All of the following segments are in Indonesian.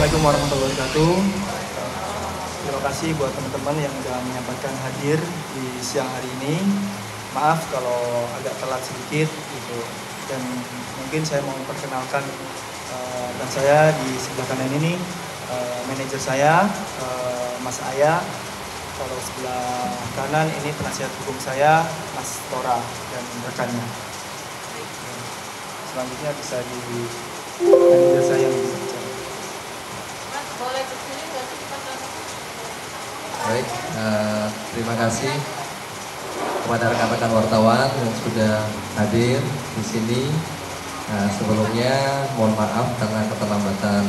Assalamualaikum warahmatullahi wabarakatuh. Terima kasih buat teman-teman yang sudah menyampaikan hadir di siang hari ini. Maaf kalau agak telat sedikit gitu. Dan mungkin saya mau memperkenalkan dan saya di sebelah kanan ini manajer saya, Mas Aya. Kalau sebelah kanan ini penasihat hukum saya, Mas Tora dan rekannya. Selanjutnya bisa di manajer saya yang bisa bicara. Mas, boleh kesini nggak sih Pak? Baik, terima kasih kepada rekan-rekan wartawan yang sudah hadir di sini. Sebelumnya mohon maaf karena keterlambatan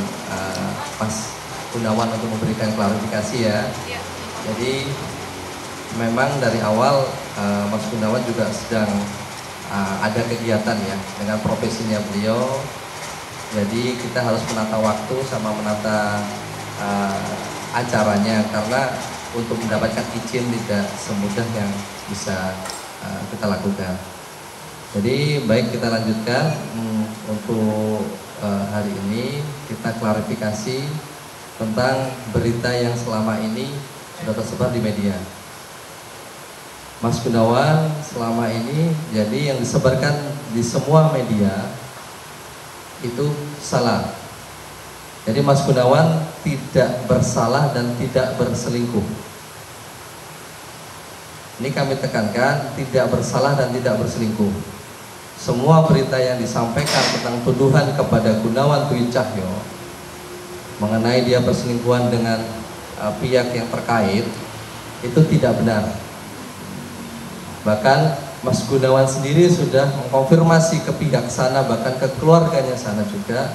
Mas Gunawan untuk memberikan klarifikasi ya. Jadi memang dari awal Mas Gunawan juga sedang ada kegiatan ya dengan profesinya beliau. Jadi kita harus menata waktu sama menata acaranya karena untuk mendapatkan izin tidak semudah yang bisa kita lakukan. Jadi baik, kita lanjutkan untuk hari ini kita klarifikasi tentang berita yang selama ini sudah tersebar di media. Mas Gunawan selama ini jadi yang disebarkan di semua media itu salah. Jadi Mas Gunawan tidak bersalah dan tidak berselingkuh. Ini kami tekankan, tidak bersalah dan tidak berselingkuh. Semua berita yang disampaikan tentang tuduhan kepada Gunawan Dwi Cahyo mengenai dia berselingkuhan dengan pihak yang terkait itu tidak benar. Bahkan Mas Gunawan sendiri sudah mengkonfirmasi ke pihak sana, bahkan ke keluarganya sana juga,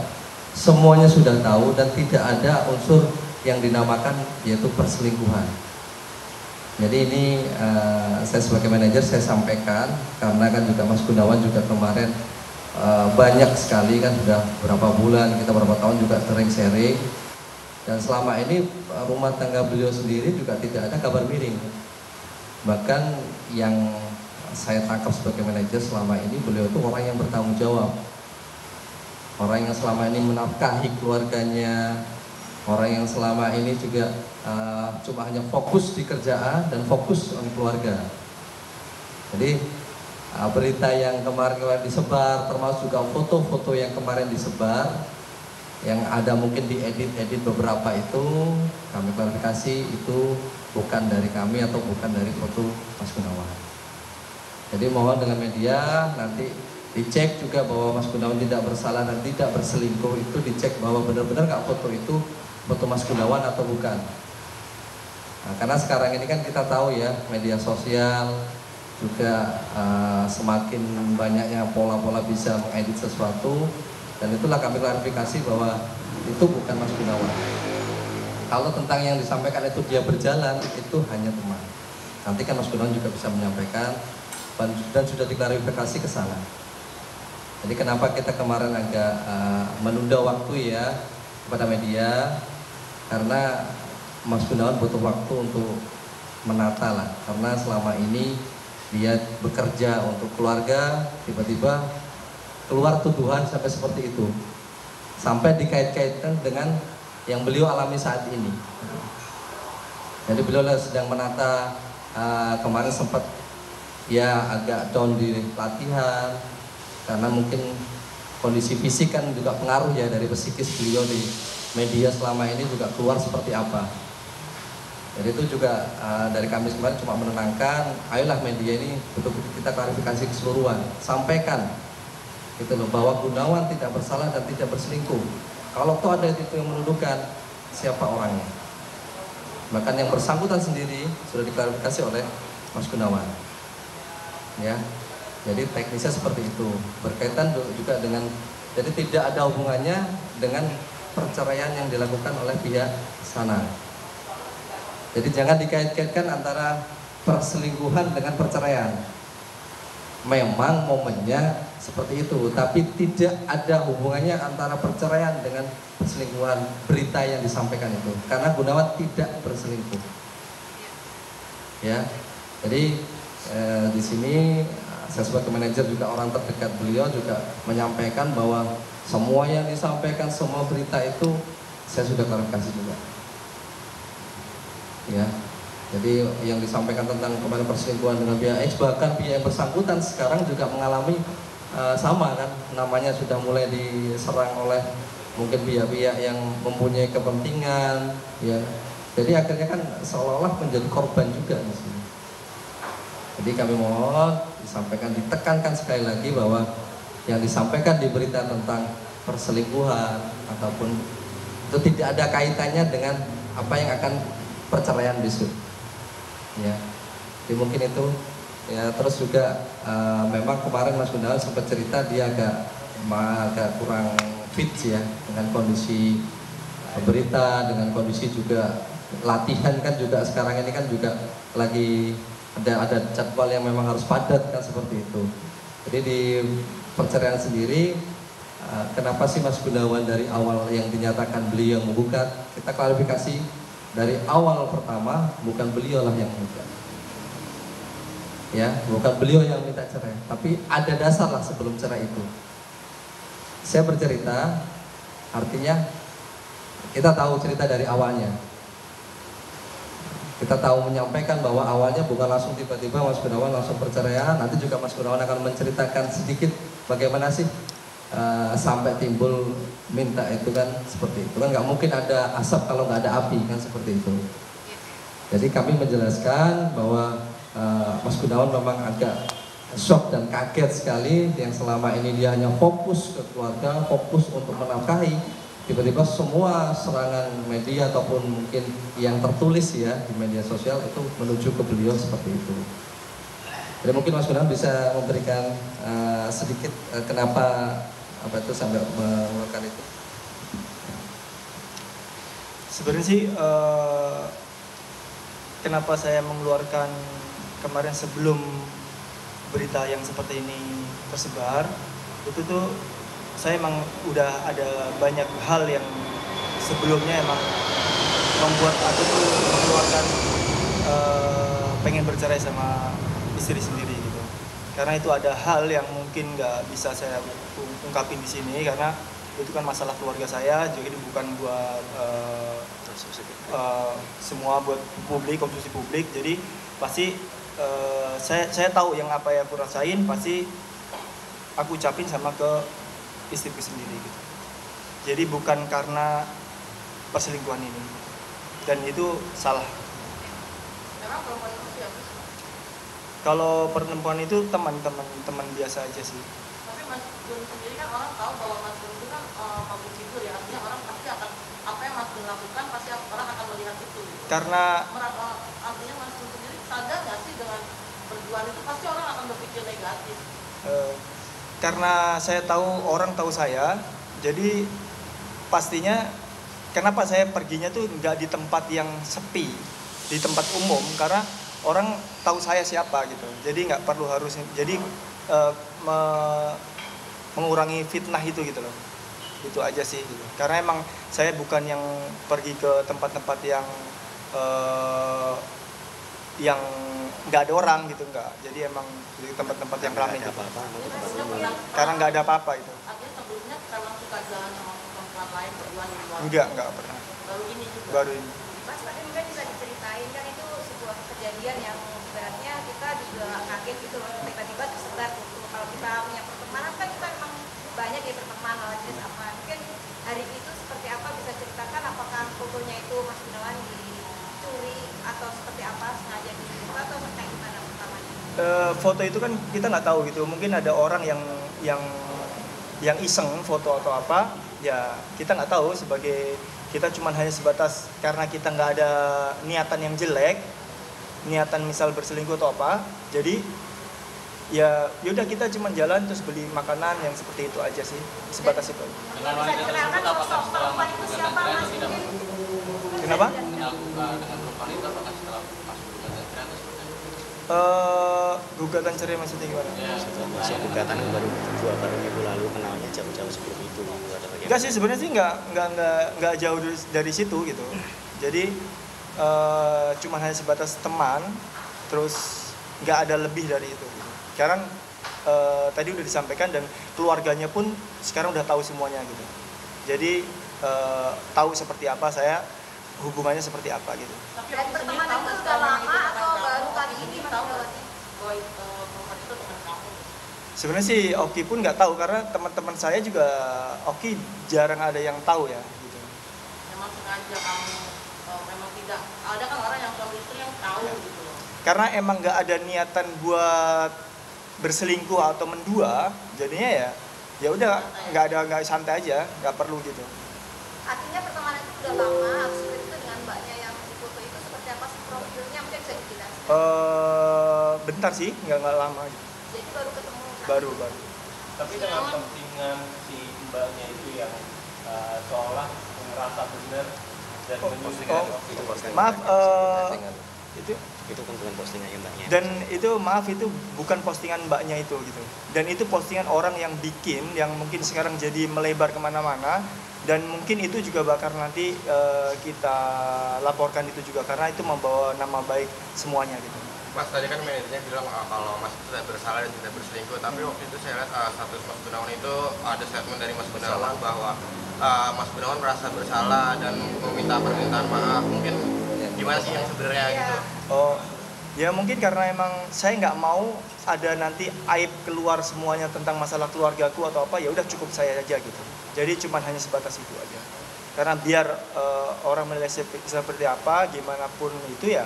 semuanya sudah tahu dan tidak ada unsur yang dinamakan yaitu perselingkuhan. Jadi ini saya sebagai manajer saya sampaikan karena kan juga Mas Gunawan juga kemarin banyak sekali kan sudah berapa bulan, kita berapa tahun juga sering sharing, dan selama ini rumah tangga beliau sendiri juga tidak ada kabar miring. Bahkan yang saya tangkap sebagai manajer selama ini beliau itu orang yang bertanggung jawab, orang yang selama ini menafkahi keluarganya, orang yang selama ini juga cuma hanya fokus di kerjaan dan fokus on keluarga. Jadi berita yang kemarin disebar, termasuk juga foto-foto yang kemarin disebar, yang ada mungkin diedit-edit beberapa itu, kami klarifikasi itu bukan dari kami atau bukan dari foto Mas Gunawan. Jadi mohon dengan media nanti dicek juga bahwa Mas Gunawan tidak bersalah dan tidak berselingkuh, itu dicek bahwa benar-benar nggak foto itu foto Mas Gunawan atau bukan. Nah, karena sekarang ini kan kita tahu ya, media sosial juga semakin banyaknya pola-pola bisa mengedit sesuatu, dan itulah kami klarifikasi bahwa itu bukan Mas Gunawan. Kalau tentang yang disampaikan itu dia berjalan, itu hanya teman. Nanti kan Mas Gunawan juga bisa menyampaikan dan sudah diklarifikasi ke sana. Jadi kenapa kita kemarin agak menunda waktu ya kepada media, karena Mas Gunawan butuh waktu untuk menata lah, karena selama ini dia bekerja untuk keluarga, tiba-tiba keluar tuduhan sampai seperti itu, sampai dikait-kaitkan dengan yang beliau alami saat ini. Jadi beliau sedang menata, kemarin sempat ya agak down di latihan karena mungkin kondisi fisik kan juga pengaruh ya dari psikis beliau di media selama ini juga keluar seperti apa. Jadi itu juga dari kami kemarin cuma menenangkan, ayolah media ini betul-betul kita klarifikasi keseluruhan, sampaikan gitu loh, bahwa Gunawan tidak bersalah dan tidak berselingkuh. Kalau toh ada itu yang menuduhkan, siapa orangnya. Bahkan yang bersangkutan sendiri sudah diklarifikasi oleh Mas Gunawan. Ya, jadi teknisnya seperti itu, berkaitan juga dengan, jadi tidak ada hubungannya dengan perceraian yang dilakukan oleh pihak sana. Jadi jangan dikait-kaitkan antara perselingkuhan dengan perceraian. Memang momennya seperti itu, tapi tidak ada hubungannya antara perceraian dengan perselingkuhan berita yang disampaikan itu, karena Gunawan tidak berselingkuh. Ya, jadi di sini saya sebagai manajer juga orang terdekat beliau juga menyampaikan bahwa semua yang disampaikan, semua berita itu saya sudah klarifikasi juga. Ya, jadi yang disampaikan tentang kemarin perselingkuhan dengan pihak X, bahkan pihak yang bersangkutan sekarang juga mengalami sama kan, namanya sudah mulai diserang oleh mungkin pihak-pihak yang mempunyai kepentingan, ya. Jadi akhirnya kan seolah-olah menjadi korban juga di sini. Jadi kami mohon disampaikan, ditekankan sekali lagi bahwa yang disampaikan di berita tentang perselingkuhan ataupun itu tidak ada kaitannya dengan apa yang akan perceraian besok. Ya, jadi mungkin itu. Ya, terus juga memang kemarin Mas Gunawan sempat cerita dia agak kurang fit ya dengan kondisi berita, dengan kondisi juga latihan kan juga sekarang ini kan juga lagi ada jadwal yang memang harus padat kan seperti itu. Jadi di perceraian sendiri kenapa sih Mas Gunawan dari awal yang dinyatakan beliau menggugat, kita klarifikasi dari awal pertama bukan beliau lah yang menggugat. Ya, bukan beliau yang minta cerai, tapi ada dasar lah sebelum cerai itu. Saya bercerita, artinya kita tahu cerita dari awalnya. Kita tahu menyampaikan bahwa awalnya bukan langsung tiba-tiba Mas Gunawan langsung perceraian. Nanti juga Mas Gunawan akan menceritakan sedikit bagaimana sih sampai timbul minta itu kan seperti itu kan, nggak mungkin ada asap kalau nggak ada api kan seperti itu. Jadi kami menjelaskan bahwa Mas Gunawan memang agak shock dan kaget sekali yang selama ini dia hanya fokus ke keluarga, fokus untuk menafkahi, tiba-tiba semua serangan media ataupun mungkin yang tertulis ya di media sosial itu menuju ke beliau seperti itu. Jadi mungkin Mas Gunawan bisa memberikan sedikit kenapa apa itu sampai mengeluarkan itu. Sebenarnya sih kenapa saya mengeluarkan kemarin sebelum berita yang seperti ini tersebar, itu tuh saya emang udah ada banyak hal yang sebelumnya emang membuat aku tuh mengeluarkan pengen bercerai sama istri sendiri gitu. Karena itu ada hal yang mungkin nggak bisa saya ungkapin di sini karena itu kan masalah keluarga saya, jadi bukan buat semua, buat publik, konsumsi publik. Jadi pasti saya tahu yang apa yang aku rasain pasti aku ucapin sama ke istriku sendiri gitu. Jadi bukan karena perselingkuhan ini, dan itu salah. Memang perempuan itu siapa? Kalau perempuan itu teman biasa aja sih. Tapi Mas Gun sendiri kan orang tahu bahwa Mas Gun itu kan public figure ya, artinya orang pasti akan apa yang Mas Gun lakukan pasti orang akan melihat itu. Gitu. Karena artinya Mas Gun sendiri sadar nggak sih dengan berjuang itu pasti orang akan berpikir negatif. Karena saya tahu orang tahu saya, jadi pastinya kenapa saya perginya tuh nggak di tempat yang sepi, di tempat umum karena orang tahu saya siapa gitu. Jadi nggak perlu harus jadi mengurangi fitnah itu gitu loh. Itu aja sih gitu. Karena emang saya bukan yang pergi ke tempat-tempat yang nggak ada orang gitu, nggak. Jadi emang di tempat-tempat yang ramai gitu. Karena nggak ada apa-apa itu. Artinya sebelumnya memang suka jalan sama perempuan lain berdua di luar. Nggak pernah. Baru ini juga. Baru ini. Mas, tapi mungkin bisa diceritain kan itu sebuah kejadian yang ibaratnya kita juga kaget gitu loh, tiba-tiba tersebar gitu. Kalau kita punya pertemanan kan kita memang banyak ya berteman lawan jenis apa. Mungkin hari itu seperti apa, bisa ceritakan apakah fotonya itu Mas Gunawan dicuri atau seperti apa, sengaja dibuka atau kayak gimana pertamanya? Foto itu kan kita nggak tahu gitu. Mungkin ada orang yang iseng foto atau apa. Ya kita nggak tahu, sebagai kita cuman hanya sebatas karena kita nggak ada niatan yang jelek, niatan misal berselingkuh atau apa. Jadi ya yaudah kita cuman jalan terus beli makanan yang seperti itu aja sih, sebatas itu. Bisa dikenalkan sosok perempuan itu siapa Mas? Kenapa? Gugatan cerai maksudnya gimana? Masa gugatan baru 2 minggu lalu, kenalnya jauh-jauh sebelum itu. Enggak sih, sebenarnya sih nggak jauh dari situ gitu. Jadi cuma hanya sebatas teman, terus nggak ada lebih dari itu. Gitu. Sekarang tadi udah disampaikan dan keluarganya pun sekarang udah tahu semuanya gitu. Jadi tahu seperti apa saya, hubungannya seperti apa gitu. Tapi Dan Oki sendiri pertemanan tahu itu nggak sudah selama lama itu dengan atau kamu? baru kali Oki ini sendiri Mas tahu nggak Gunawati? bahwa perempuan itu dengan kamu? Sebenarnya sih Oki pun nggak tahu karena teman-teman saya juga Oki jarang ada yang tahu ya gitu. Memang sengaja kamu memang tidak ada kan orang yang suami istri yang tahu Ya. gitu loh. Karena emang nggak ada niatan buat berselingkuh atau mendua, jadinya ya udah nggak santai aja, nggak perlu gitu. Artinya pertemanan itu sudah lama, seperti itu dengan mbaknya yang di foto itu seperti apa sih profilnya, mungkin bisa dijelaskan? Bentar sih, nggak lama gitu. Jadi baru ketemu saat Baru. Tapi dengan kepentingan si mbaknya itu yang seolah merasa benar dan menyusun Itu postingan. Maaf, itu Itu kan bukan postingannya mbaknya. dan itu maaf itu bukan postingan mbaknya itu gitu. Dan itu postingan orang yang bikin, yang mungkin sekarang jadi melebar kemana-mana. Dan mungkin itu juga bakal nanti kita laporkan itu juga karena itu membawa nama baik semuanya gitu. Mas tadi kan manajernya bilang kalau Mas itu tidak bersalah dan tidak berselingkuh, tapi waktu itu saya lihat status Mas Gunawan itu ada statement dari Mas Gunawan bahwa Mas Gunawan merasa bersalah dan meminta permintaan maaf. Mungkin gimana sih yang sebenarnya gitu? Oh, ya mungkin karena emang saya nggak mau ada nanti aib keluar semuanya tentang masalah keluargaku atau apa, ya udah cukup saya aja gitu. Jadi cuma hanya sebatas itu aja. Karena biar orang menilai seperti apa, gimana pun itu ya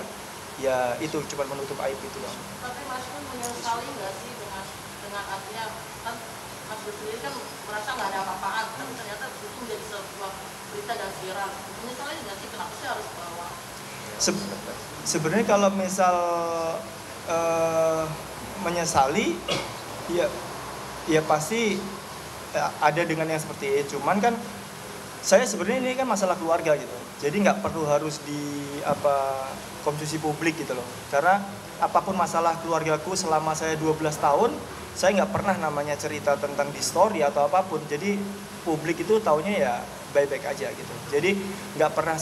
itu cuma menutup aib itu doang. Tapi Mas pun menyesali nggak sih dengan artinya kan Mas sendiri kan merasa nggak ada apa-apaan, tapi ternyata itu menjadi sebuah berita dan viral. Menyesali nggak sih kenapa sih harus bawa? Sebenarnya kalau misal menyesali, ya pasti ada dengan yang seperti itu. Cuman kan saya sebenarnya ini kan masalah keluarga gitu. Jadi nggak perlu harus konsumsi publik gitu loh. Karena apapun masalah keluargaku selama saya 12 tahun, saya nggak pernah namanya cerita tentang di story atau apapun. Jadi publik itu taunya ya baik-baik aja gitu. Jadi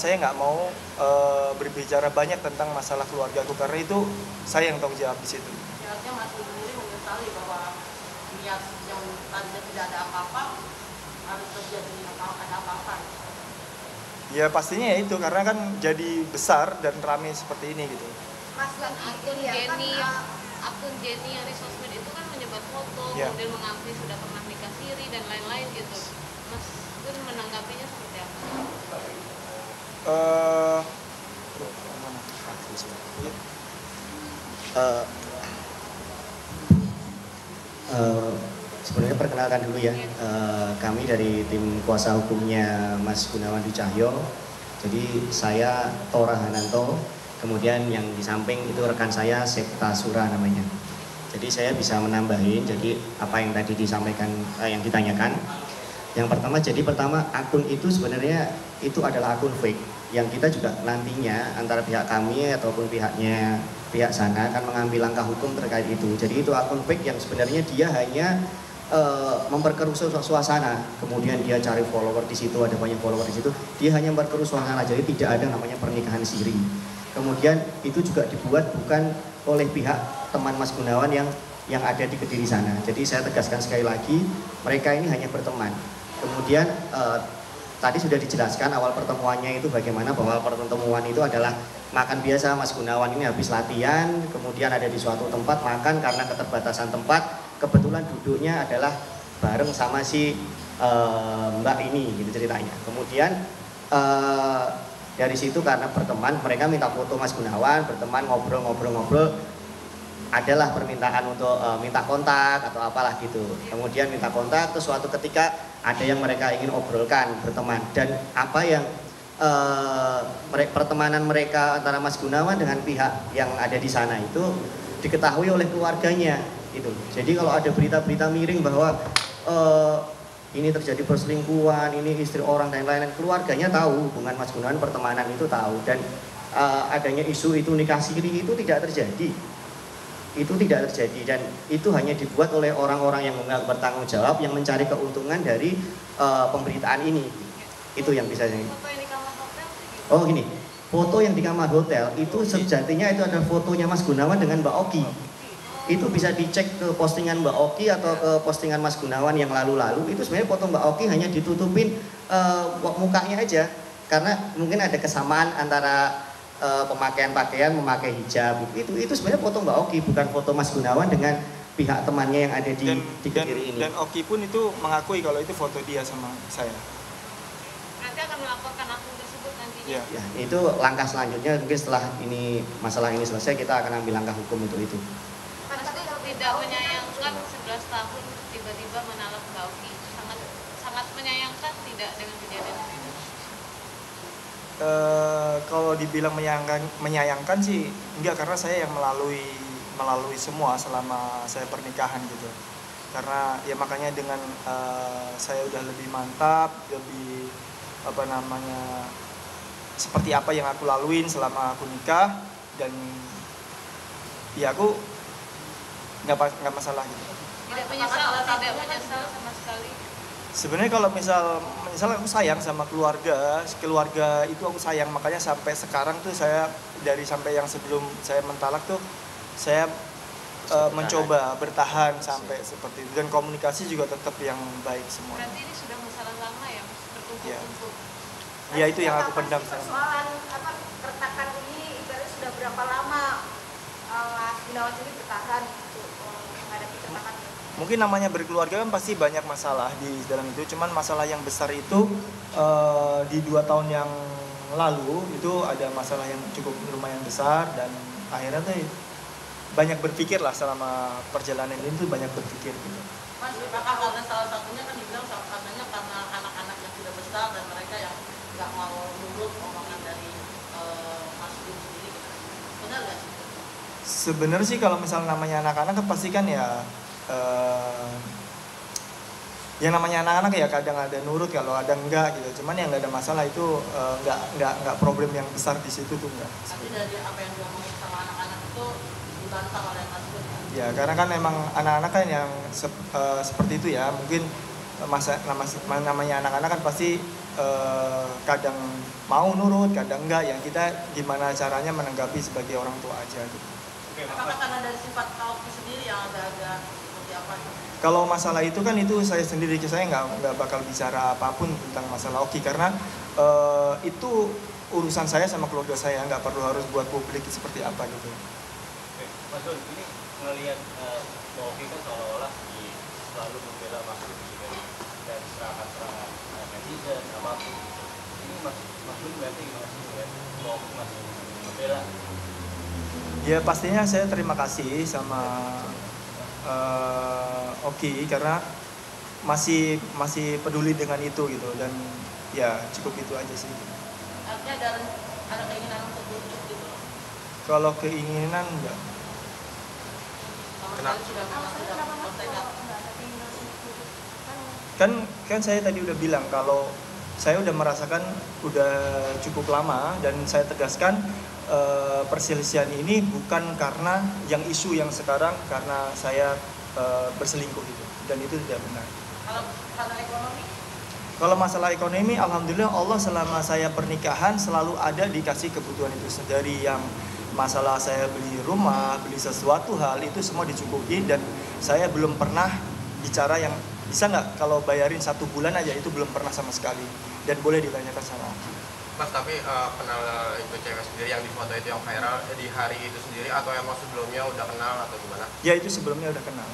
saya nggak mau berbicara banyak tentang masalah keluargaku karena itu saya yang tanggung jawab di situ. Ya, artinya Mas sendiri menyesali bahwa niat yang tadinya tidak ada apa-apa harus terjadi ada apa-apa. Ya pastinya ya itu karena kan jadi besar dan ramai seperti ini gitu. Mas Kan akun ya, kan, Jenny akun Jenny yang di sosmed itu kan menyebar foto, Ya. kemudian mengakui sudah pernah nikah siri dan lain-lain gitu. Mas Gun menanggapinya seperti apa? Sebenarnya perkenalkan dulu ya, kami dari tim kuasa hukumnya Mas Gunawan Dwi Cahyo. Jadi saya Tora Hananto, kemudian yang di samping itu rekan saya Septa Sura namanya. Jadi saya bisa menambahin, jadi apa yang tadi disampaikan, yang ditanyakan. Yang pertama, akun itu sebenarnya itu adalah akun fake yang kita juga nantinya antara pihak kami ataupun pihak sana akan mengambil langkah hukum terkait itu. Jadi itu akun fake yang sebenarnya dia hanya memperkeruh suasana, kemudian dia cari follower di situ, ada banyak follower di situ, dia hanya memperkeruh suasana, jadi tidak ada namanya pernikahan siri. Kemudian itu juga dibuat bukan oleh pihak teman Mas Gunawan yang ada di Kediri sana. Jadi saya tegaskan sekali lagi, mereka ini hanya berteman. Kemudian tadi sudah dijelaskan awal pertemuannya itu bagaimana, bahwa pertemuan itu adalah makan biasa. Mas Gunawan ini habis latihan, kemudian ada di suatu tempat makan karena keterbatasan tempat. Kebetulan duduknya adalah bareng sama si Mbak ini, gitu ceritanya. Kemudian dari situ karena berteman, mereka minta foto Mas Gunawan, berteman ngobrol-ngobrol. Adalah permintaan untuk minta kontak atau apalah gitu. Kemudian minta kontak, terus suatu ketika ada yang mereka ingin obrolkan berteman. Dan apa yang pertemanan mereka antara Mas Gunawan dengan pihak yang ada di sana itu diketahui oleh keluarganya. Gitu. Jadi kalau ada berita-berita miring bahwa ini terjadi perselingkuhan, ini istri orang dan lain-lain, keluarganya tahu, hubungan Mas Gunawan pertemanan itu tahu, dan adanya isu itu nikah siri itu tidak terjadi. Itu tidak terjadi, dan itu hanya dibuat oleh orang-orang yang bertanggung jawab yang mencari keuntungan dari pemberitaan ini. Itu yang bisa saya. Foto yang di kamar hotel sih gitu. Oh gini, foto yang di kamar hotel itu sejatinya itu ada fotonya Mas Gunawan dengan Mbak Oki. itu bisa dicek ke postingan Mbak Oki atau ke postingan Mas Gunawan yang lalu-lalu, itu sebenarnya foto Mbak Oki hanya ditutupin mukanya aja, karena mungkin ada kesamaan antara pemakaian pakaian, memakai hijab, itu sebenarnya foto Mbak Oki, bukan foto Mas Gunawan dengan pihak temannya yang ada di Kediri ini. Dan Oki pun itu mengakui kalau itu foto dia sama saya. Nanti akan melaporkan akun tersebut nantinya. Ya. Ya, itu langkah selanjutnya, mungkin setelah ini masalah ini selesai kita akan ambil langkah hukum untuk itu. Mas Gun tidak menyayangkan 11 tahun tiba-tiba menalak Mbak Oki. Sangat menyayangkan tidak dengan kejadian itu? Kalau dibilang menyayangkan sih enggak, karena saya yang melalui semua selama saya pernikahan gitu. Karena ya makanya dengan saya udah lebih mantap, lebih seperti apa yang aku laluin selama aku nikah, dan ya aku nggak masalah gitu. Tidak menyesal sama sekali. Sebenarnya kalau misal aku sayang sama keluarga itu aku sayang, makanya sampai sekarang tuh saya sampai yang sebelum saya mentalak tuh saya mencoba bertahan sampai seperti itu, dan komunikasi juga tetap yang baik semua. Berarti ini sudah masalah lama ya, Mas, bertumpuk-tumpuk. Ya itu yang aku pendam. Persoalan keretakan ini ibaratnya sudah berapa lama Mas Gunawan sendiri bertahan untuk menghadapi keretakan ini? Mungkin namanya berkeluarga kan pasti banyak masalah di dalam itu, cuman masalah yang besar itu di 2 tahun yang lalu itu ada masalah yang cukup lumayan besar, dan akhirnya tuh banyak berpikir lah selama perjalanan ini tuh, banyak berpikir gitu. Mas, apakah karena salah satunya kan dibilang katanya karena anak-anak yang sudah besar dan mereka yang nggak mau nurut omongan dari Mas Gun sendiri, benar nggak sih? Sebenarnya sih kalau misal namanya anak-anak kan pasti kan ya yang namanya anak-anak ya kadang ada nurut, kalau ada enggak gitu. Cuman yang nggak ada masalah itu nggak problem yang besar di situ tuh enggak. Tapi dari apa yang diomongin sama anak-anak itu dibantah oleh Mas Gun. Ya karena kan memang anak-anak kan yang seperti itu ya, mungkin namanya anak-anak kan pasti kadang mau nurut, kadang enggak. Yang kita gimana caranya menanggapi sebagai orang tua aja gitu. Apakah karena dari sifat Oki sendiri yang agak-agak seperti apa? Kalau masalah itu kan itu saya sendiri, saya nggak bakal bicara apapun tentang masalah Oki, karena itu urusan saya sama keluarga saya, nggak perlu harus buat publik seperti apa gitu. Oke, Mas Gun, ini ngelihat Mbak Oki kan seolah-olah selalu membela Mas Gun dan serangan-serangan netizen apapun. Ini Mas Gun berarti gimana sih Mbak Oki masih membela? Ya pastinya saya terima kasih sama Oki karena masih peduli dengan itu gitu, dan ya cukup itu aja sih. Artinya ada keinginan untuk bujuk gitu. Kalau keinginan enggak. Sama sekali sudah bertekad. Kan saya tadi udah bilang kalau saya udah merasakan udah cukup lama, dan saya tegaskan perselisihan ini bukan karena yang isu yang sekarang karena saya berselingkuh gitu, dan itu tidak benar. Kalau karena ekonomi? Kalau masalah ekonomi, alhamdulillah Allah selama saya pernikahan selalu ada dikasih kebutuhan itu. Dari yang masalah saya beli rumah, beli sesuatu hal itu semua dicukupi, dan saya belum pernah bicara yang bisa nggak kalau bayarin 1 bulan aja, itu belum pernah sama sekali, dan boleh ditanyakan sama Mas. Tapi kenal itu cewek sendiri yang di foto itu yang viral di hari itu sendiri, atau emang sebelumnya udah kenal atau gimana? Ya itu sebelumnya udah kenal.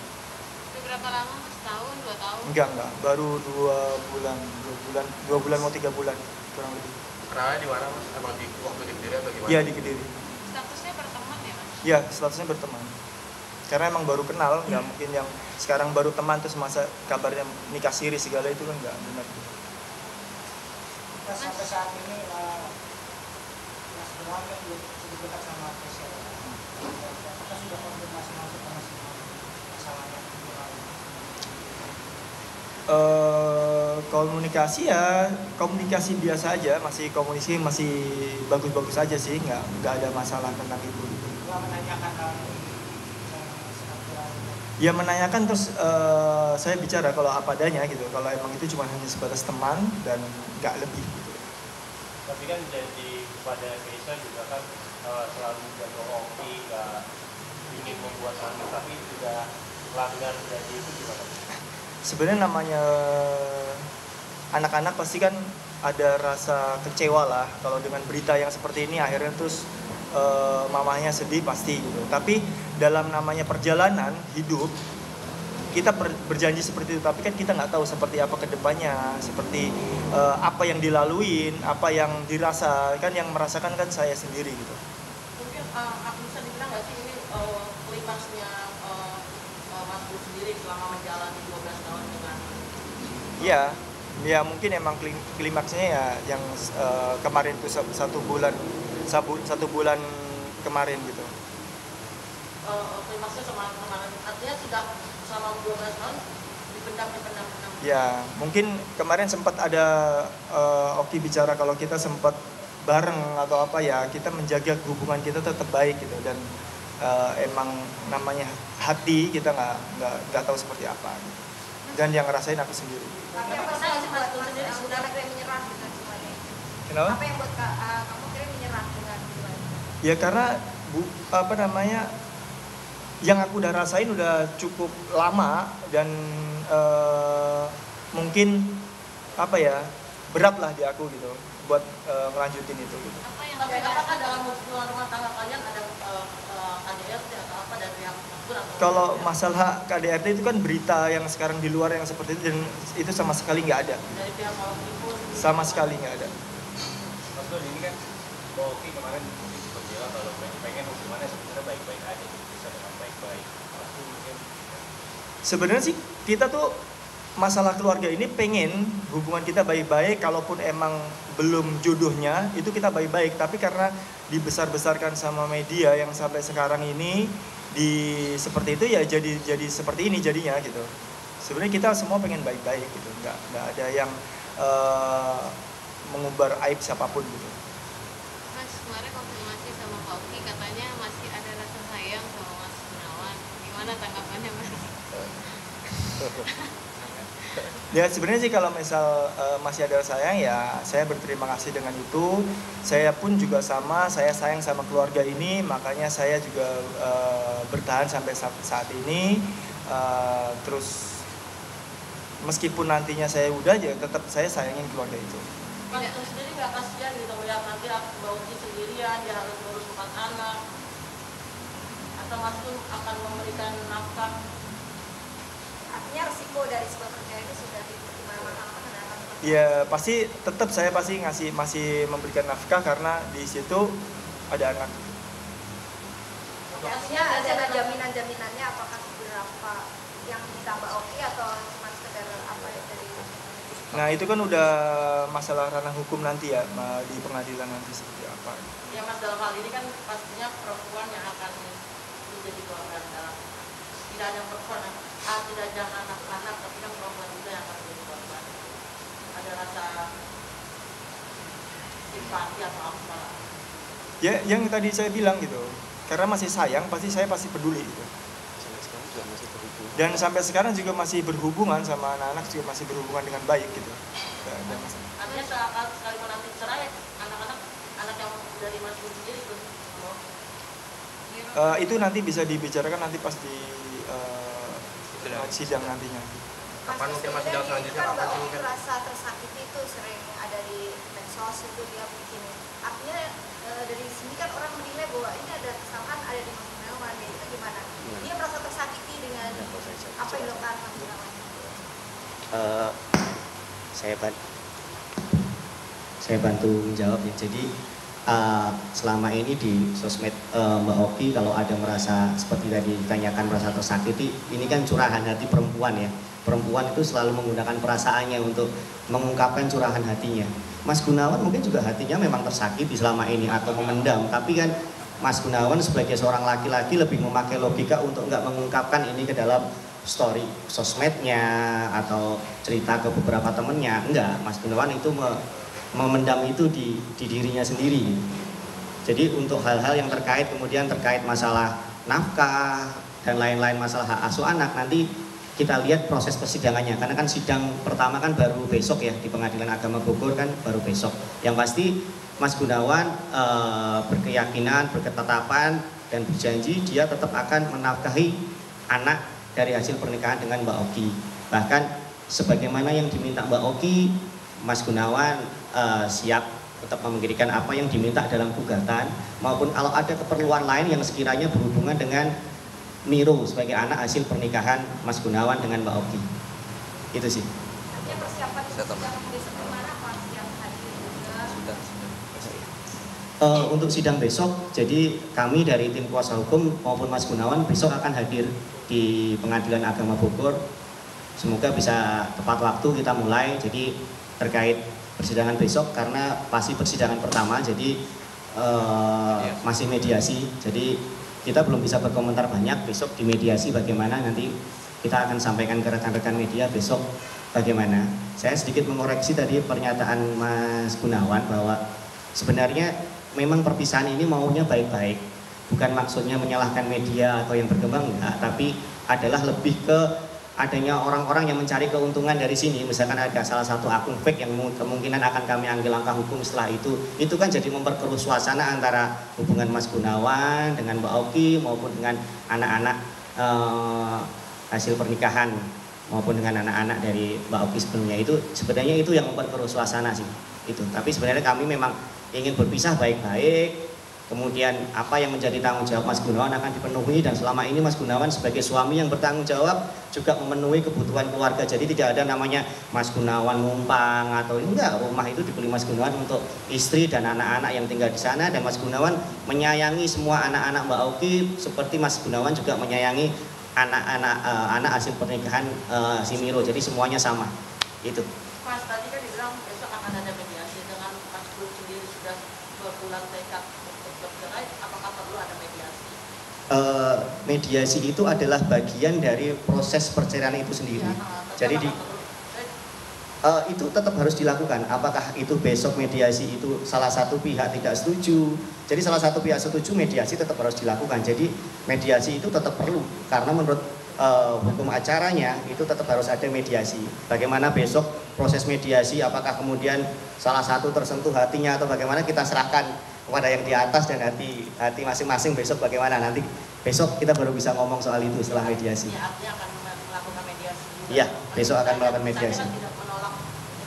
Itu berapa lama Mas? Tahun, 2 tahun? Enggak, baru 2 bulan mau 3 bulan kurang lebih. Kenalnya di mana Mas? Emang di waktu di Kediri atau gimana? Iya di Kediri. Statusnya berteman ya Mas? Iya, statusnya berteman. Karena emang baru kenal, nggak mungkin yang sekarang baru teman terus masa kabarnya nikah siri segala itu kan nggak benar. Kita sampai saat ini Mas Gunawan kan cukup dekat sama Kesha. Kita sudah konfirmasi langsung sama masalahnya. Komunikasi biasa aja, masih komunikasi masih bagus-bagus aja sih, nggak ada masalah tentang itu. Menanyakan hal ini. Ya menanyakan terus saya bicara kalau apa adanya gitu. Kalau emang itu cuma hanya sebatas teman dan nggak lebih gitu. Tapi kan jadi kepada Keisha juga kan selalu jaga Oki, nggak ingin membuat anak tapi tidak melanggar janji itu gimana? Sebenarnya namanya anak-anak pasti kan ada rasa kecewa lah kalau dengan berita yang seperti ini akhirnya terus mamanya sedih pasti gitu. Tapi dalam namanya perjalanan hidup kita berjanji seperti itu, tapi kan kita nggak tahu seperti apa kedepannya, seperti apa yang dilaluin, apa yang dirasa, kan yang merasakan kan saya sendiri gitu. Mungkin aku bisa dibilang nggak sih ini klimaksnya Mas Bud sendiri selama menjalani 12 tahun dengan Ya mungkin emang klimaksnya ya yang kemarin itu satu bulan kemarin gitu. Klimaksnya sama kemarin, artinya sudah selama 12 tahun dipendam. Ya mungkin kemarin sempat ada Oki bicara kalau kita sempat bareng atau apa ya, kita menjaga hubungan kita tetap baik gitu, dan emang namanya hati kita nggak tahu seperti apa gitu. Dan yang ngerasain aku sendiri. Tapi apa sih buat sendiri sudah akhirnya menyerah dengan semuanya? Kenapa? Apa yang buat kamu akhirnya menyerah dengan semuanya? Ya karena yang aku udah rasain udah cukup lama, dan mungkin berat lah di aku gitu buat ngelanjutin itu gitu. Tapi apakah dalam hubungan rumah tangga kalian ada KDRT atau apa dari pihak Mas Bud? Kalau masalah KDRT itu kan berita yang sekarang di luar yang seperti itu, dan itu sama sekali nggak ada. Dari pihak Oki Sama sekali nggak ada. Mas Bud, ini kan Oki kemarin sempat bilang kalau pengen hubungannya sebenarnya baik-baik aja, bisa dengan baik-baik. Sebenarnya sih kita tuh masalah keluarga ini pengen hubungan kita baik-baik, kalaupun emang belum jodohnya itu kita baik-baik, tapi karena dibesar-besarkan sama media yang sampai sekarang ini seperti itu ya, jadi seperti ini jadinya gitu. Sebenarnya kita semua pengen baik-baik gitu, nggak ada yang mengumbar aib siapapun gitu. Mas, kemarin konfirmasi sama Pak Oki katanya masih ada rasa sayang sama Mas Gunawan. Gimana tanggapannya, Mas? Ya sebenarnya sih kalau misal masih ada sayang, ya saya berterima kasih dengan itu. Saya pun juga sama, saya sayang sama keluarga ini, makanya saya juga bertahan sampai saat ini. Terus meskipun nantinya saya udah aja, tetap saya sayangin keluarga itu. Mas Bud sendiri nggak kasihan gitu melihat nanti Mbak Oki sendirian, dia harus ngurus 4 anak, atau Mas Bud akan memberikan nafkah? Artinya resiko dari sebuah kerjaan ini sudah dipertimbangkan Ya pasti tetap saya masih memberikan nafkah karena di situ ada anak. Artinya ada jaminan-jaminannya, apakah berapa yang ditambah Oki atau cuma sekedar apa ya dari? Nah itu kan udah masalah ranah hukum nanti ya, di pengadilan nanti seperti apa. Ya Mas, dalam hal ini kan pastinya perempuan yang akan menjadi korban dalam, tidak ada perempuan, tidak ada anak-anak, tapi kan perempuan juga yang akan menjadi korban. Ada rasa simpati atau apa? Ya yang tadi saya bilang gitu, karena masih sayang saya pasti peduli gitu. Dan sampai sekarang juga masih berhubungan sama anak-anak, juga masih berhubungan dengan baik gitu. Artinya sekalipun nanti cerai, anak yang dari Mas Bud sendiri itu itu nanti bisa dibicarakan nanti pas di sidang nantinya. Kapan mungkin Mas sidang selanjutnya, kapan sih mungkin? Rasa tersakiti itu sering ada di medsos itu dia bikin. Artinya dari sini kan orang menilai bahwa ini ada kesalahan ada di Mas Gunawan, ya itu gimana? Dia merasa tersakiti dengan apa yang dilakukan Mas Gunawan? Saya bantu menjawab ya. Jadi selama ini di sosmed Mbak Oki kalau ada merasa seperti tadi ditanyakan merasa tersakiti, ini kan curahan hati perempuan ya. Perempuan itu selalu menggunakan perasaannya untuk mengungkapkan curahan hatinya. Mas Gunawan mungkin juga hatinya memang tersakiti selama ini atau memendam, tapi kan Mas Gunawan sebagai seorang laki-laki lebih memakai logika untuk nggak mengungkapkan ini ke dalam story sosmednya atau cerita ke beberapa temennya. Enggak, Mas Gunawan itu memendam itu di dirinya sendiri. Jadi untuk hal-hal yang terkait masalah nafkah dan lain-lain masalah hak asuh anak, nanti kita lihat proses persidangannya, karena kan sidang pertama kan baru besok ya, di Pengadilan Agama Bogor kan baru besok. Yang pasti Mas Gunawan berkeyakinan, berketetapan dan berjanji dia tetap akan menafkahi anak dari hasil pernikahan dengan Mbak Oki. Bahkan sebagaimana yang diminta Mbak Oki, Mas Gunawan siap tetap memberikan apa yang diminta dalam gugatan, maupun kalau ada keperluan lain yang sekiranya berhubungan dengan Miro sebagai anak hasil pernikahan Mas Gunawan dengan Mbak Oki. Itu sih. Artinya persiapan sidang besok gimana Pak? Yang hadir juga? Untuk sidang besok, jadi kami dari tim kuasa hukum maupun Mas Gunawan besok akan hadir di Pengadilan Agama Bogor. Semoga bisa tepat waktu kita mulai. Jadi terkait persidangan besok karena pasti persidangan pertama, jadi masih mediasi. Jadi kita belum bisa berkomentar banyak. Besok di mediasi bagaimana, nanti kita akan sampaikan ke rekan-rekan media besok bagaimana. Saya sedikit mengoreksi tadi pernyataan Mas Gunawan bahwa sebenarnya memang perpisahan ini maunya baik-baik, bukan maksudnya menyalahkan media atau yang berkembang, enggak, tapi adalah lebih ke adanya orang-orang yang mencari keuntungan dari sini. Misalkan ada salah satu akun fake yang kemungkinan akan kami ambil langkah hukum setelah itu kan jadi memperkeruh suasana antara hubungan Mas Gunawan dengan Mbak Oki maupun dengan anak-anak hasil pernikahan maupun dengan anak-anak dari Mbak Oki sebelumnya. Itu sebenarnya itu yang memperkeruh suasana sih itu. Tapi sebenarnya kami memang ingin berpisah baik-baik, kemudian apa yang menjadi tanggung jawab Mas Gunawan akan dipenuhi, dan selama ini Mas Gunawan sebagai suami yang bertanggung jawab juga memenuhi kebutuhan keluarga. Jadi tidak ada namanya Mas Gunawan numpang atau enggak, rumah itu dibeli Mas Gunawan untuk istri dan anak-anak yang tinggal di sana, dan Mas Gunawan menyayangi semua anak-anak Mbak Oki seperti Mas Gunawan juga menyayangi anak hasil pernikahan si Miro. Jadi semuanya sama. Itu. Mas tadi kan dibilang besok akan ada mediasi, dengan Mas Bro sendiri sudah berbulan tekad untuk bercerai, apakah perlu ada mediasi? Mediasi itu adalah bagian dari proses perceraian itu sendiri. Jadi itu tetap harus dilakukan. Apakah itu besok mediasi itu salah satu pihak tidak setuju, jadi salah satu pihak setuju, mediasi tetap harus dilakukan. Jadi mediasi itu tetap perlu karena menurut hukum acaranya itu tetap harus ada mediasi. Bagaimana besok proses mediasi, apakah kemudian salah satu tersentuh hatinya atau bagaimana, kita serahkan kepada yang di atas dan hati masing-masing besok bagaimana. Nanti besok kita baru bisa ngomong soal itu setelah mediasi. Ya, artinya akan melakukan mediasi juga. Iya, besok akan melakukan mediasi. Kan tidak menolak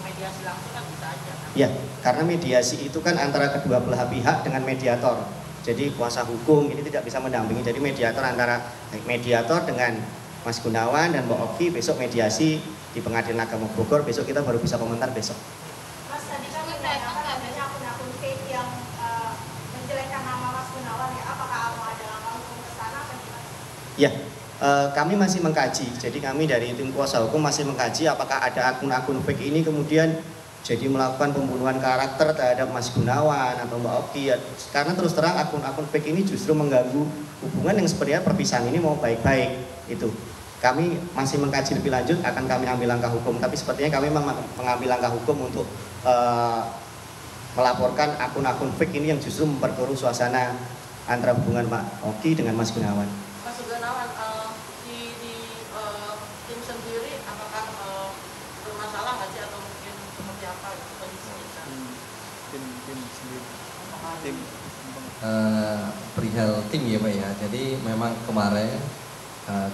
mediasi langsung kan bisa aja kan? Ya, karena mediasi itu kan antara kedua belah pihak dengan mediator. Jadi kuasa hukum ini tidak bisa mendampingi. Jadi mediator antara mediator dengan Mas Gunawan dan Mbak Oki besok mediasi di Pengadilan Agama Bogor. Besok kita baru bisa komentar besok. Mas tadi kan adanya akun-akun fake yang menjelekkan nama Mas Gunawan ya, apakah mau ada langkah hukum ke sana atau gimana? Ya, kami masih mengkaji. Jadi kami dari tim kuasa hukum masih mengkaji apakah ada akun-akun fake ini kemudian jadi melakukan pembunuhan karakter terhadap Mas Gunawan atau Mbak Oki ya. Karena terus terang akun-akun fake ini justru mengganggu hubungan yang sebenarnya perpisahan ini mau baik-baik itu. Kami masih mengkaji lebih lanjut, akan kami ambil langkah hukum. Tapi sepertinya kami memang mengambil langkah hukum untuk melaporkan akun-akun fake ini yang justru memperkeruh suasana antara hubungan Mbak Oki dengan Mas Gunawan. Mas Gunawan, di tim sendiri apakah bermasalah nggak sih atau mungkin seperti apa kondisinya? Tim sendiri. Tim. Perihal tim ya Pak ya. Jadi memang kemarin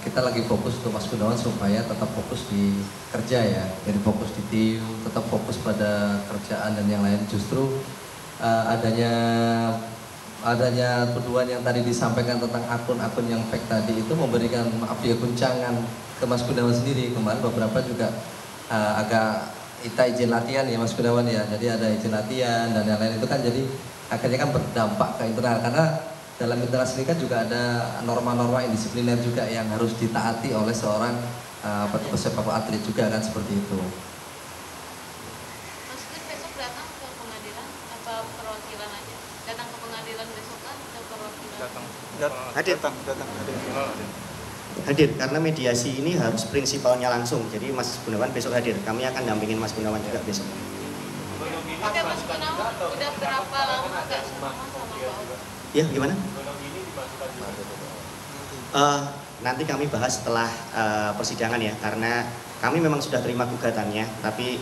kita lagi fokus untuk Mas Gunawan supaya tetap fokus di kerja ya. Jadi fokus di tim, tetap fokus pada kerjaan dan yang lain. Justru adanya tuduhan yang tadi disampaikan tentang akun-akun yang fake tadi itu memberikan maaf ya guncangan ke Mas Gunawan sendiri. Kemarin beberapa juga agak kita izin latihan ya Mas Gunawan ya. Jadi ada izin latihan dan yang lain itu kan jadi akhirnya kan berdampak ke internal, karena dalam internal sendiri kan juga ada norma-norma indisipliner juga yang harus ditaati oleh seorang pesepak atlet juga kan seperti itu. Mas Chris besok datang ke pengadilan apa perwakilan aja? Datang ke pengadilan besok kan atau perwakilan? Datang. Hadir, karena mediasi ini harus prinsipalnya langsung. Jadi Mas Gunawan besok hadir. Kami akan dampingin Mas Gunawan juga besok. Oke, Mas Gunawan udah berapa lama nggak sama Mbak Oki? Ya, gimana? Nanti kami bahas setelah persidangan ya, karena kami memang sudah terima gugatannya, tapi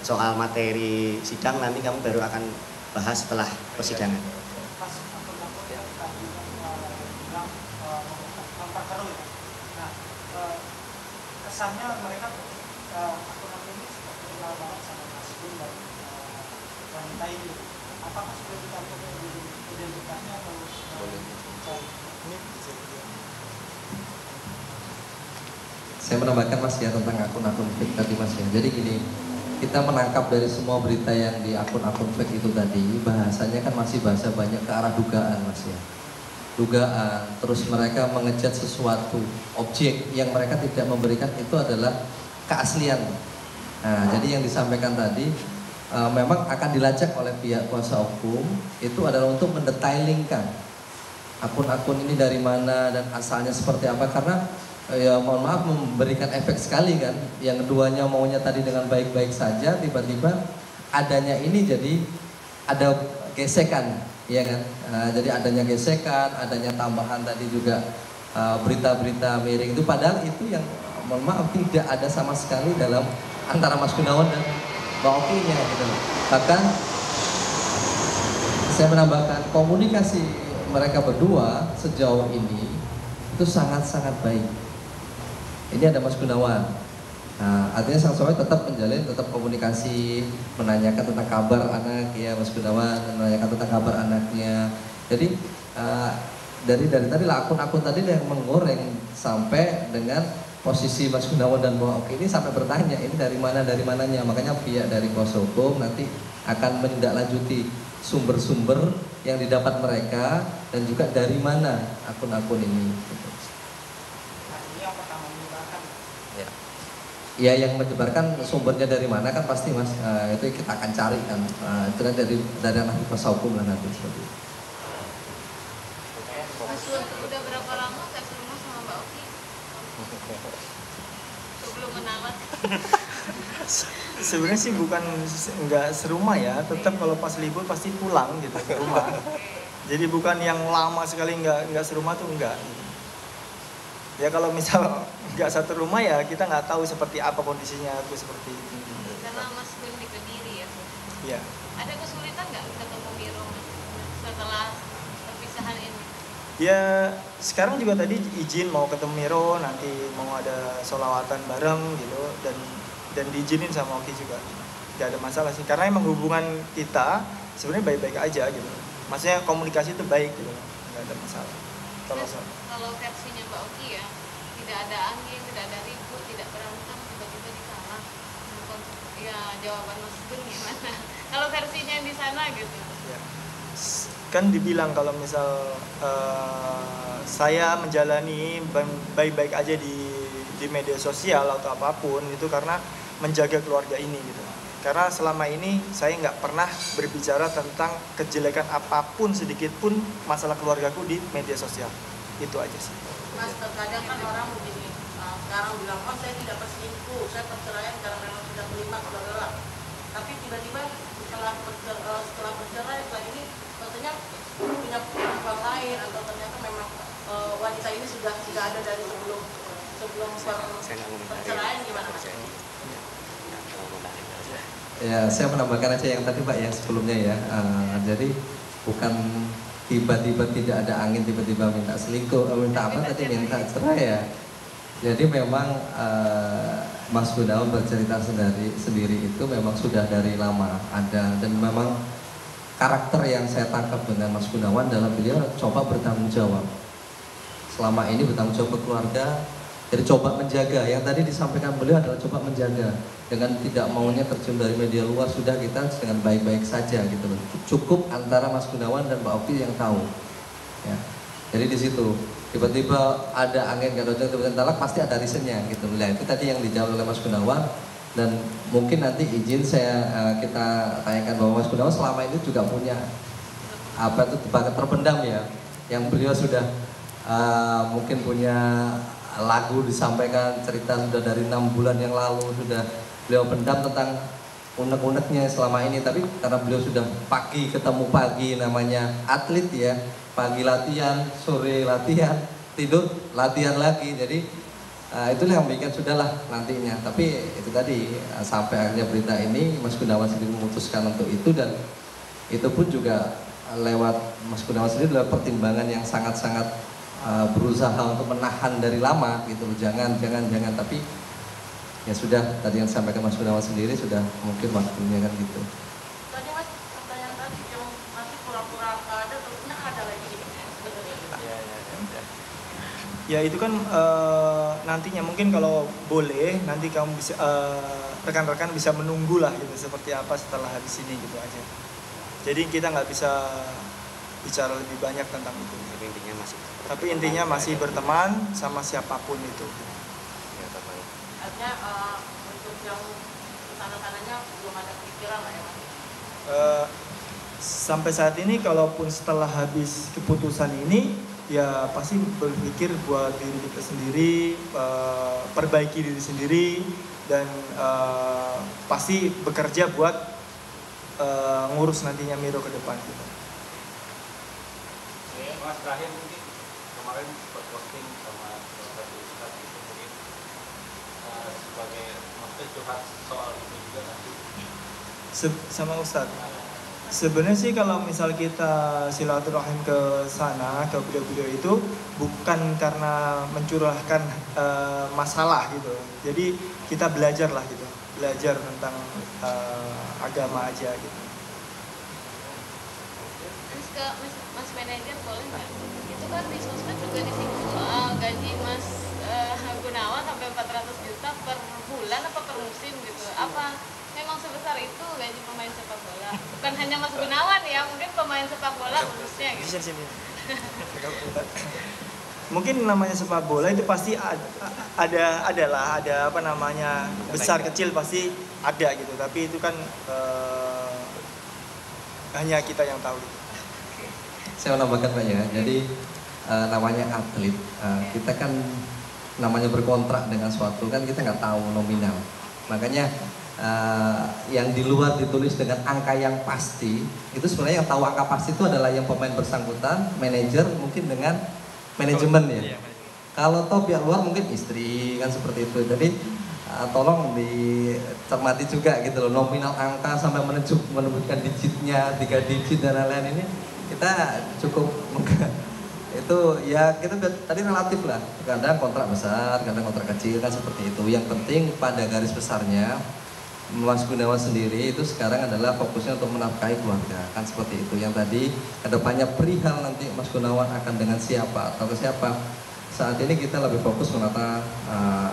soal materi sidang nanti kami baru akan bahas setelah persidangan. Pas akun-akun yang tadi bilang memperkeruh ya. Nah, kesannya mereka akun-akun ini seperti kenal banget sama Mas Gun dan wanita ini. Apakah sudah dicampur identitasnya atau cari? Saya menambahkan Mas ya tentang akun-akun fake tadi Mas ya. Jadi gini, kita menangkap dari semua berita yang di akun-akun fake itu tadi, bahasanya kan masih bahasa banyak ke arah dugaan Mas ya. Dugaan, terus mereka mengejat sesuatu, objek yang mereka tidak memberikan itu adalah keaslian. Nah, jadi yang disampaikan tadi memang akan dilacak oleh pihak kuasa hukum itu adalah untuk mendetailingkan akun-akun ini dari mana dan asalnya seperti apa, karena ya mohon maaf memberikan efek sekali kan. Yang keduanya maunya tadi dengan baik-baik saja, tiba-tiba adanya ini jadi ada gesekan, ya kan? Jadi adanya gesekan, adanya tambahan tadi juga berita-berita miring itu, padahal itu yang mohon maaf tidak ada sama sekali dalam antara Mas Gunawan dan Mbak Oki-nya gitu. Bahkan saya menambahkan komunikasi mereka berdua sejauh ini itu sangat-sangat baik. Ini ada Mas Gunawan. Nah, artinya sang suami tetap menjalin, tetap komunikasi, menanyakan tentang kabar anak ya Mas Gunawan, menanyakan tentang kabar anaknya. Jadi dari tadi lah akun-akun tadi yang menggoreng sampai dengan posisi Mas Gunawan dan Mbak Oki ini sampai bertanya ini dari mananya. Makanya pihak dari kuasa hukum nanti akan menindaklanjuti sumber-sumber yang didapat mereka dan juga dari mana akun-akun ini. Ya yang menyebarkan sumbernya dari mana kan pasti Mas, itu kita akan cari kan, itu kan dari anak kuasa hukum lah nanti seperti itu. Mas Gun, udah berapa lama saya serumah sama Mbak Oki? Sebelum menawat. Sebenarnya sih bukan nggak serumah ya, tetap kalau pas libur pasti pulang gitu ke rumah. Jadi bukan yang lama sekali nggak serumah tuh enggak. Ya kalau misal nggak satu rumah ya kita nggak tahu seperti apa kondisinya aku seperti itu. Karena Mas Gun di Kediri ya. Iya. Ada kesulitan nggak ketemu Miro setelah perpisahan ini? Ya sekarang juga tadi izin mau ketemu Miro, nanti mau ada sholawatan bareng gitu dan diizinin sama Oki juga. Gak ada masalah sih, karena emang hubungan kita sebenarnya baik-baik aja gitu. Maksudnya komunikasi itu baik gitu, nggak ada masalah. Kalau versinya Mbak Oki ya, tidak ada angin, tidak ada ribut, tidak berantem, tiba-tiba dikalah. Ya jawaban Mas Gun gimana? Kalau versinya di sana gitu. Ya. Kan dibilang kalau misal saya menjalani baik-baik aja di media sosial atau apapun itu karena menjaga keluarga ini gitu. Karena selama ini saya nggak pernah berbicara tentang kejelekan apapun sedikit pun masalah keluargaku di media sosial. Itu aja sih. Mas, terkadang kan orang begini, sekarang bilang, oh saya tidak berselingkuh, saya perceraian karena memang sudah terlibat, sudah lelah. Tapi tiba-tiba setelah bercerai, setelah ini katanya punya perempuan lain atau ternyata memang wanita ini sudah ada dari sebelum perceraian, gimana Mas? Ya, saya menambahkan aja yang tadi Pak yang sebelumnya ya. Jadi bukan tiba-tiba tidak ada angin, tiba-tiba minta selingkuh, minta apa tadi, minta cerai ya. Jadi memang Mas Gunawan bercerita sendiri itu memang sudah dari lama ada, dan memang karakter yang saya tangkap dengan Mas Gunawan dalam beliau coba bertanggung jawab. Selama ini bertanggung jawab ke keluarga, jadi coba menjaga. Yang tadi disampaikan beliau adalah coba menjaga dengan tidak maunya terjun dari media luar, sudah kita dengan baik-baik saja gitu loh. Cukup antara Mas Gunawan dan Mbak Oki yang tahu. Ya. Jadi di situ tiba-tiba ada angin gak ada tiba-tiba talak, pasti ada reasonnya gitu. Nah itu tadi yang dijawab oleh Mas Gunawan, dan mungkin nanti izin kita tanyakan bahwa Mas Gunawan selama ini juga punya apa itu bakat terpendam ya, yang beliau sudah mungkin punya lagu disampaikan, cerita sudah dari 6 bulan yang lalu sudah beliau pendam tentang unek-uneknya selama ini. Tapi karena beliau sudah pagi ketemu pagi, namanya atlet ya, pagi latihan, sore latihan, tidur latihan lagi, jadi itulah yang bikin sudahlah nantinya. Tapi itu tadi sampai akhirnya berita ini Mas Gunawan sendiri memutuskan untuk itu, dan itu pun juga lewat Mas Gunawan sendiri adalah pertimbangan yang sangat-sangat berusaha untuk menahan dari lama gitu loh. Jangan, tapi ya sudah, tadi yang disampaikan Mas Gunawan sendiri sudah mungkin waktunya kan gitu. Tadi Mas, pertanyaan tadi yang masih pura-pura ada terus nggak ada lagi Ya itu kan nantinya mungkin kalau boleh nanti kamu bisa rekan-rekan bisa menunggu lah gitu seperti apa setelah habis ini gitu aja. Jadi kita nggak bisa bicara lebih banyak tentang itu. Tapi intinya masih berteman sama siapapun itu. artinya untuk yang kesana-sananya belum ada pikiran lah ya Mas. Sampai saat ini kalaupun setelah habis keputusan ini ya pasti berpikir buat diri kita sendiri, perbaiki diri sendiri dan pasti bekerja buat ngurus nantinya Miro ke depan gitu. Mas terakhir mungkin kemarin sempat posting sama satu ustadz itu mungkin sebagai maksudnya curhat soal ini juga nanti sama Ustadz. Sebenarnya sih kalau misal kita silaturahim ke sana ke beliau-beliau itu bukan karena mencurahkan masalah gitu. Jadi kita belajar lah gitu, belajar tentang agama aja gitu. Terus ke Mas manajer boleh nggak? Itu kan di sosmed juga disinggung soal gaji Mas Gunawan sampai 400 juta per bulan apa per musim gitu. Apa memang sebesar itu gaji pemain sepak bola? Bukan hanya Mas Gunawan ya, mungkin pemain sepak bola khususnya gitu. Mungkin namanya sepak bola itu pasti ada apa namanya besar kecil pasti ada gitu. Tapi itu kan hanya kita yang tahu. Saya mau nambahkan Pak ya. Jadi namanya atlet, kita kan namanya berkontrak dengan suatu kan kita nggak tahu nominal. Makanya yang di luar ditulis dengan angka yang pasti itu sebenarnya yang tahu angka pasti itu adalah yang pemain bersangkutan, manajer mungkin dengan manajemen ya. Kalau toh pihak luar mungkin istri kan seperti itu. Jadi tolong dicermati juga gitu loh, nominal angka sampai menyebutkan digitnya 3 digit dan lain-lain ini kita cukup itu ya kita tadi relatif lah, kadang kontrak besar, kadang kontrak kecil kan seperti itu. Yang penting pada garis besarnya Mas Gunawan sendiri itu sekarang adalah fokusnya untuk menafkahi keluarga kan seperti itu. Yang tadi kedepannya perihal nanti Mas Gunawan akan dengan siapa atau ke siapa, saat ini kita lebih fokus menata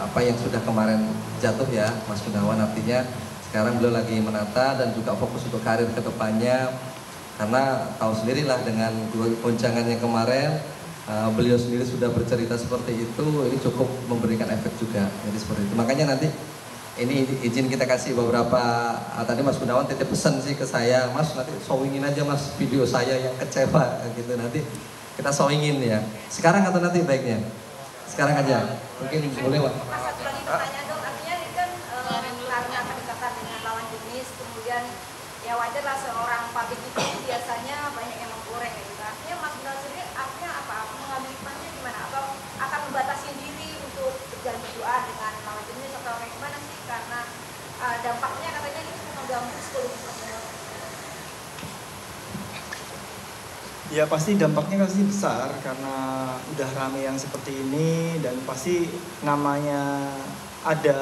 apa yang sudah kemarin jatuh ya Mas Gunawan. Artinya sekarang beliau lagi menata dan juga fokus untuk karir kedepannya. Karena tahu sendirilah dengan goncangan yang kemarin, beliau sendiri sudah bercerita seperti itu, ini cukup memberikan efek juga. Jadi seperti itu. Makanya nanti ini izin kita kasih beberapa, tadi Mas Gunawan titip pesan sih ke saya, Mas nanti showingin aja Mas video saya yang kecewa gitu, nanti kita showingin ya. Sekarang atau nanti baiknya? Sekarang aja, mungkin boleh Pak. Mas, satu lagi pertanyaan dong, artinya ini kan karena kedekatan dengan lawan jenis, kemudian ya wajar lah seorang public itu biasanya banyak yang menggoreng ya gitu. Artinya Mas Gunawan sendiri artinya apa? Mengambil hikmahnya gimana? Atau akan membatasi diri untuk berjalan berdoa dengan lawan jenis atau gimana sih? Karena dampaknya katanya itu mengganggu psikologi perempuan. Ya pasti dampaknya pasti besar karena udah rame yang seperti ini dan pasti namanya ada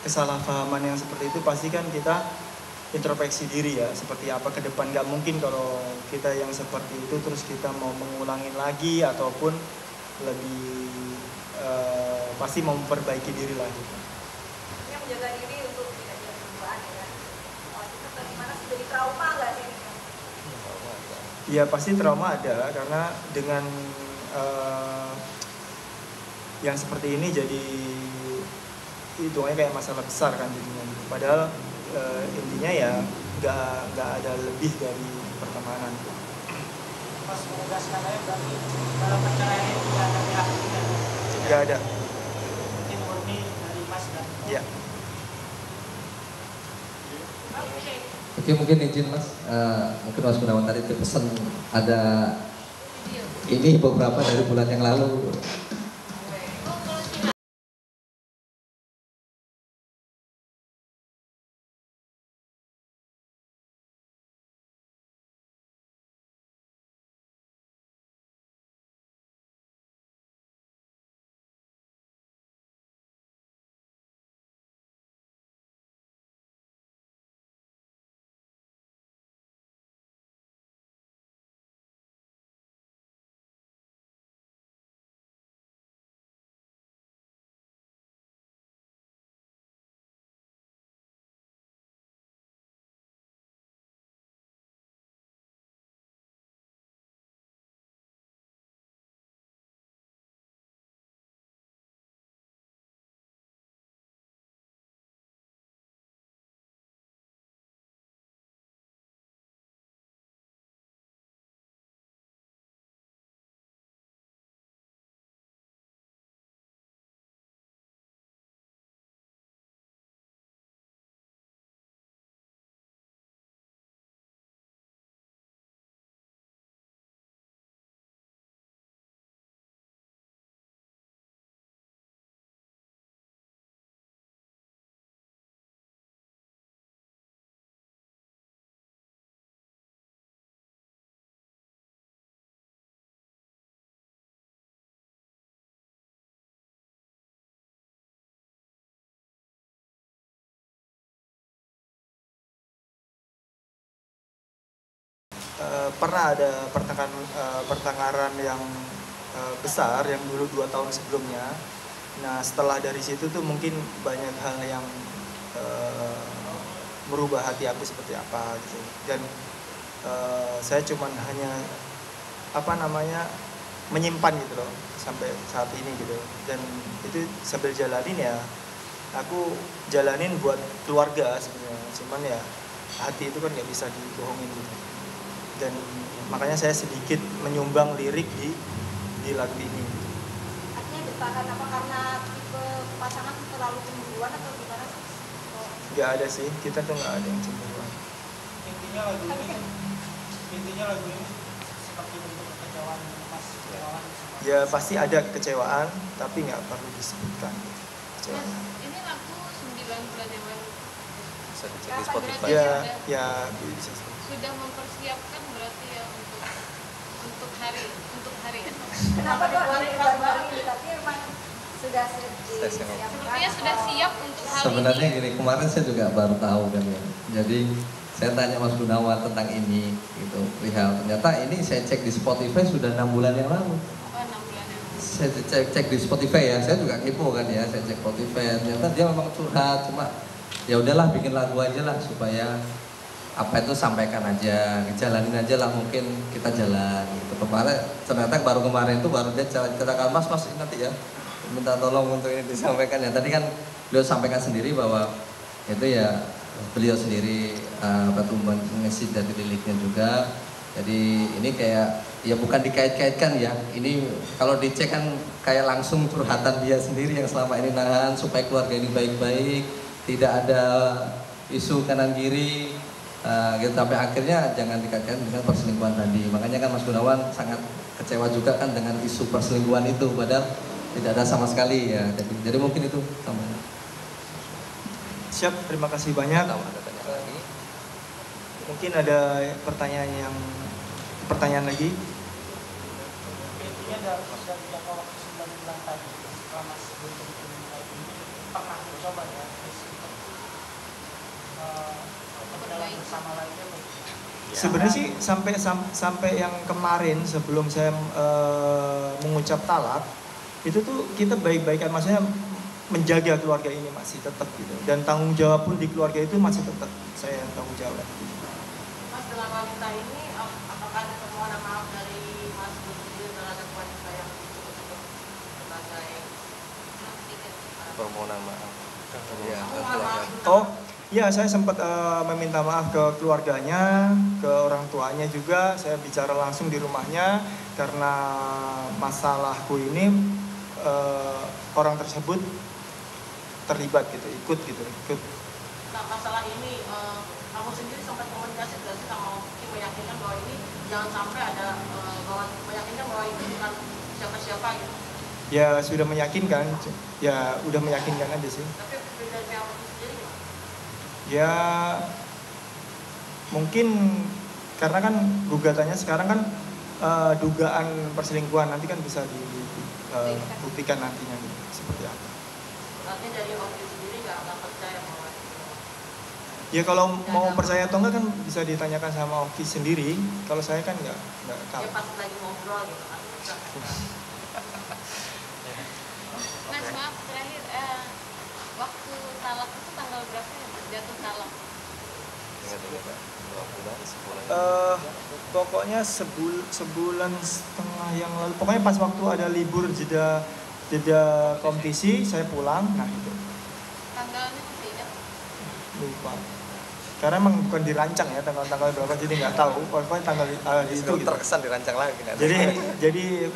kesalahpahaman yang seperti itu pasti kan kita introspeksi diri ya seperti apa ke depan. Nggak mungkin kalau kita yang seperti itu terus kita mau mengulangi lagi ataupun lebih pasti mau memperbaiki diri lagi. Yang menjaga diri untuk tidak jadi berduaan ya. Itu bagaimana sih, jadi trauma nggak sih? Ya pasti trauma ada karena dengan yang seperti ini jadi hitungannya kayak masalah besar kan jadinya. Padahal intinya ya nggak ada lebih dari pertemanan. Mas menegaskan aja berarti dalam perceraian ini tidak ada pihak ketiga. Nggak ada. Ini murni dari Mas dan Ya. Oke mungkin izin Mas, mungkin Mas Gunawan tadi pesan ada ini beberapa dari bulan yang lalu pernah ada pertengkaran yang besar yang dulu 2 tahun sebelumnya. Nah setelah dari situ tuh mungkin banyak hal yang merubah hati aku seperti apa gitu. Dan saya cuman hanya menyimpan gitu loh sampai saat ini gitu. Dan itu sambil jalanin ya, aku jalanin buat keluarga sebenarnya. Cuman ya hati itu kan nggak bisa dibohongin gitu. Dan makanya saya sedikit menyumbang lirik di lagu ini. Artinya bertahan apa karena tipe pasangan terlalu cemburuan atau gimana sih? Nggak ada sih, kita tuh nggak ada yang cemburuan. Intinya lagu ini seperti bentuk kekecewaan Mas Gunawan. Ya pasti ada kekecewaan, tapi nggak perlu disebutkan kecewaan. Ini lagu 9 bulan yang lalu. Bisa dicek di Spotify. Ya bisa. Sudah mempersiapkan berarti ya untuk hari ya. Kenapa kok baru ini? Tapi emang sudah disiapkan. Sepertinya sudah siap untuk hal Sebenarnya ini. gini, kemarin saya juga baru tahu kan ya. Jadi saya tanya Mas Gunawan tentang ini gitu, perihal ternyata ini saya cek di Spotify sudah 6 bulan yang lalu. Oh, 6 bulan yang lalu. Saya cek di Spotify ya, saya juga kepo kan ya, saya cek Spotify ternyata dia memang curhat, cuma ya udahlah bikin lagu aja lah supaya apa itu sampaikan aja, jalanin aja lah, mungkin kita jalan gitu. Kemarin ternyata baru kemarin itu baru dia ceritakan Mas ini nanti ya minta tolong untuk ini disampaikan ya. Tadi kan beliau sampaikan sendiri bahwa itu ya beliau sendiri mengisi dari liriknya juga. Jadi ini kayak ya bukan dikait-kaitkan ya. Ini kalau dicek kan kayak langsung curhatan dia sendiri yang selama ini nahan supaya keluarga ini baik-baik, tidak ada isu kanan kiri. Gitu, sampai akhirnya jangan dikaitkan dengan perselingkuhan tadi. Makanya kan Mas Gunawan sangat kecewa juga kan dengan isu perselingkuhan itu, padahal tidak ada sama sekali ya. Jadi mungkin itu tambahan. Siap, terima kasih banyak. Mungkin ada pertanyaan lagi. Intinya dari jangka waktu 9 bulan tadi setelah Mas bentuk ini pernah mencoba ya berjalan bersama lainnya. Sebenarnya sih sampai yang kemarin sebelum saya mengucap talak itu tuh kita baik-baikan, maksudnya menjaga keluarga ini masih tetap gitu, dan tanggung jawab pun di keluarga itu masih tetap saya yang tanggung jawab. Mas, dengan wanita ini apakah ada permohonan maaf dari Mas sendiri terhadap wanita yang disebut sebagai Permohonan maaf. Ya, Oh ya, saya sempat meminta maaf ke keluarganya, ke orang tuanya juga. Saya bicara langsung di rumahnya karena masalahku ini orang tersebut terlibat gitu, ikut. Nah, masalah ini kamu sendiri sempat komunikasi nggak sih sama Oki, meyakinkan bahwa ini jangan sampai ada meyakinkan bahwa ini bukan siapa-siapa gitu? Ya sudah meyakinkan, ya udah meyakinkan aja sih. Tapi dari pihak Oki sendiri gimana? Ya mungkin karena kan gugatannya sekarang kan dugaan perselingkuhan, nanti kan bisa dibuktikan nantinya gitu, seperti apa. Artinya dari Oki sendiri nggak percaya bahwa Ya kalau mau percaya atau enggak kan bisa ditanyakan sama Oki sendiri. Kalau saya kan nggak tahu. dia pas lagi ngobrol gitu kan. Mas, maaf terakhir, waktu talak itu tanggal berapa ya jatuh talak? Pokoknya sebulan setengah yang lalu. Pokoknya pas waktu ada libur jeda kompetisi saya pulang. Nah itu Tanggalnya masih ingat? lupa. Karena emang bukan dirancang ya tanggal berapa, jadi nggak tahu. Pokoknya tanggal itu gitu. Terkesan dirancang lagi. Jadi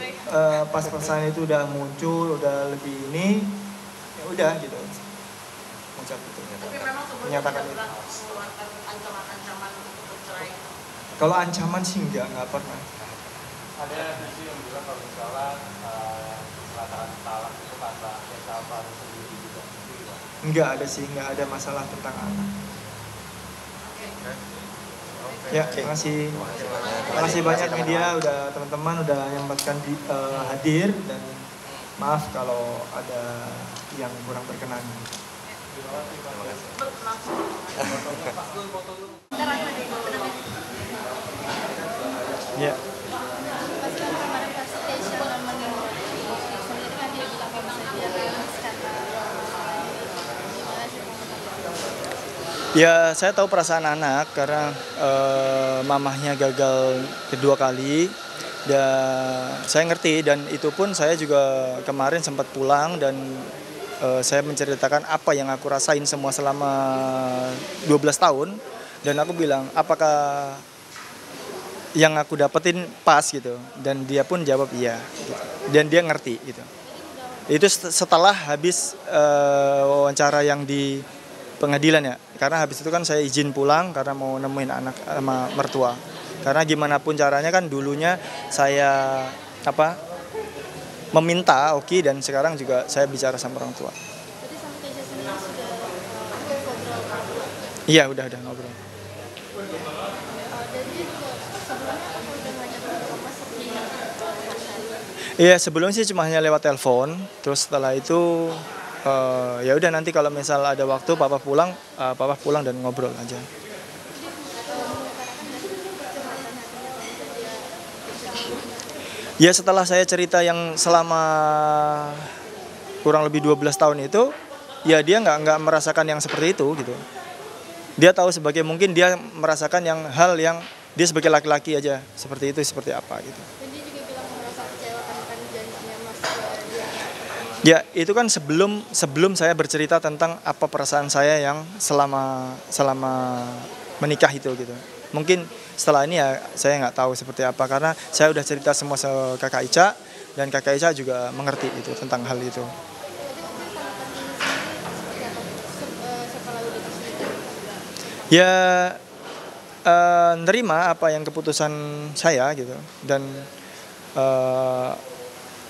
pas pesan itu udah muncul, udah lebih ini, ya udah gitu. Ucap itu. Tapi memang sebelumnya Menyatakan tidak itu. pernah mengeluarkan ancaman-ancaman untuk bercerai. Kalau ancaman sih nggak pernah. Ada visi yang bilang kalau misalnya kecelakaan talak itu kata siapa harus sendiri juga. Nggak ada sih, nggak ada masalah tentang anak. Ya, terima kasih. Terima kasih banyak media, udah teman-teman udah menyempatkan hadir, dan maaf kalau ada yang kurang berkenan. Ntar aku ada yang mau Ya. Pas kan kemarin pas Keisha ngomongin sendiri kan dia bilang kalau bisa dia rilis karena gimana sih komentarnya? Ya, saya tahu perasaan anak karena mamahnya gagal kedua kali. Dan saya ngerti, dan itu pun saya juga kemarin sempat pulang dan saya menceritakan apa yang aku rasain semua selama 12 tahun. Dan aku bilang, apakah yang aku dapetin pas gitu? Dan dia pun jawab iya gitu. Dan dia ngerti gitu. Itu setelah habis wawancara yang di pengadilan ya. Karena habis itu kan saya izin pulang karena mau nemuin anak sama mertua. Karena gimana pun caranya kan dulunya saya meminta Oki, dan sekarang juga saya bicara sama orang tua. Jadi sama Keisha sendiri sudah ngobrol. Iya, udah ngobrol. Jadi sebelumnya aku udah ngajak Mas seperti Iya, sebelumnya sih cuma hanya lewat telepon. Terus setelah itu ya udah, nanti kalau misal ada waktu papa pulang dan ngobrol aja. Ya, setelah saya cerita yang selama kurang lebih 12 tahun itu, ya dia nggak merasakan yang seperti itu gitu. Dia tahu mungkin dia merasakan hal yang dia sebagai laki-laki aja seperti itu, seperti apa gitu. Dan dia juga bilang merasa kecewa kan janjinya Mas dia. Ya, itu kan sebelum saya bercerita tentang apa perasaan saya yang selama menikah itu gitu. Mungkin setelah ini ya saya nggak tahu seperti apa, karena saya udah cerita semua ke kakak Ica, dan kakak Ica juga mengerti itu tentang hal itu. Ya, nerima apa yang keputusan saya gitu, dan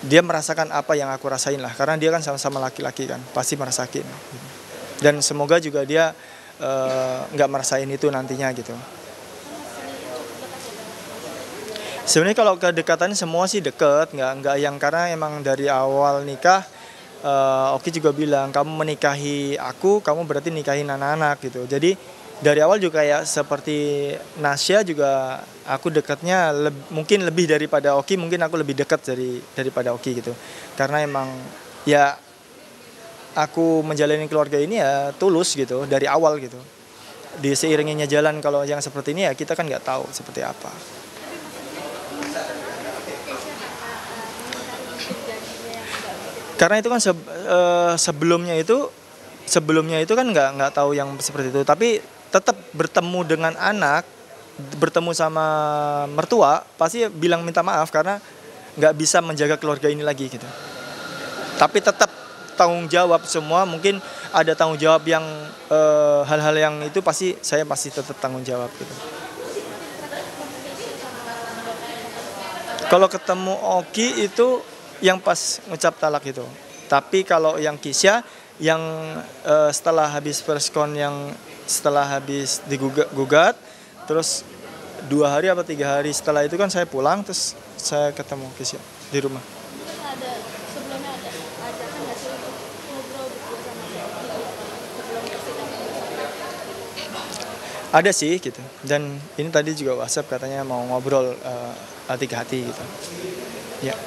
dia merasakan apa yang aku rasain lah, karena dia kan sama-sama laki-laki kan, pasti merasakin. Dan semoga juga dia nggak merasain itu nantinya gitu. Sebenarnya kalau kedekatan semua sih deket, nggak yang, karena emang dari awal nikah Oki juga bilang, kamu menikahi aku, kamu berarti nikahin anak-anak gitu. Jadi dari awal juga kayak seperti Nasya juga, aku dekatnya mungkin lebih daripada Oki, mungkin aku lebih dekat daripada Oki gitu. Karena emang ya aku menjalani keluarga ini ya tulus gitu dari awal gitu. Di seiringinya jalan kalau yang seperti ini ya kita kan nggak tahu seperti apa. Karena itu kan sebelumnya itu kan nggak tahu yang seperti itu, tapi tetap bertemu dengan anak, bertemu sama mertua, pasti bilang minta maaf karena nggak bisa menjaga keluarga ini lagi gitu. Tapi tetap tanggung jawab semua, mungkin ada tanggung jawab yang hal-hal yang itu saya pasti tetap tanggung jawab gitu. Kalau ketemu Oki itu yang pas ngucap talak itu. Tapi kalau yang Kisya yang setelah habis perskon, yang setelah habis digugat, terus 2 hari atau 3 hari setelah itu kan saya pulang, terus saya ketemu Kisya di rumah. Sebelumnya ada ajakan nggak sih untuk ngobrol berdua sama sebelum persidangan? Ada sih gitu. Dan ini tadi juga WhatsApp katanya mau ngobrol hati-hati gitu. Ya.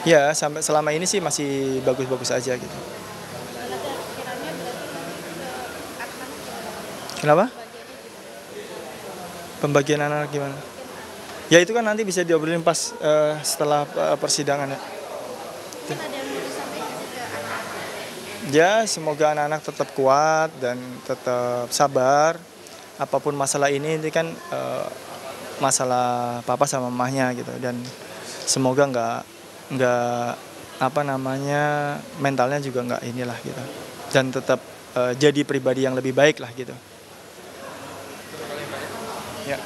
Ya, sampai selama ini sih masih bagus-bagus aja gitu. Kenapa? Pembagian anak gimana? Ya itu kan nanti bisa diobrolin pas setelah persidangan ya. Ya, semoga anak-anak tetap kuat dan tetap sabar. Apapun masalah ini kan masalah papa sama mamahnya gitu, dan semoga nggak mentalnya juga nggak inilah gitu, dan tetap jadi pribadi yang lebih baik lah gitu. Ya.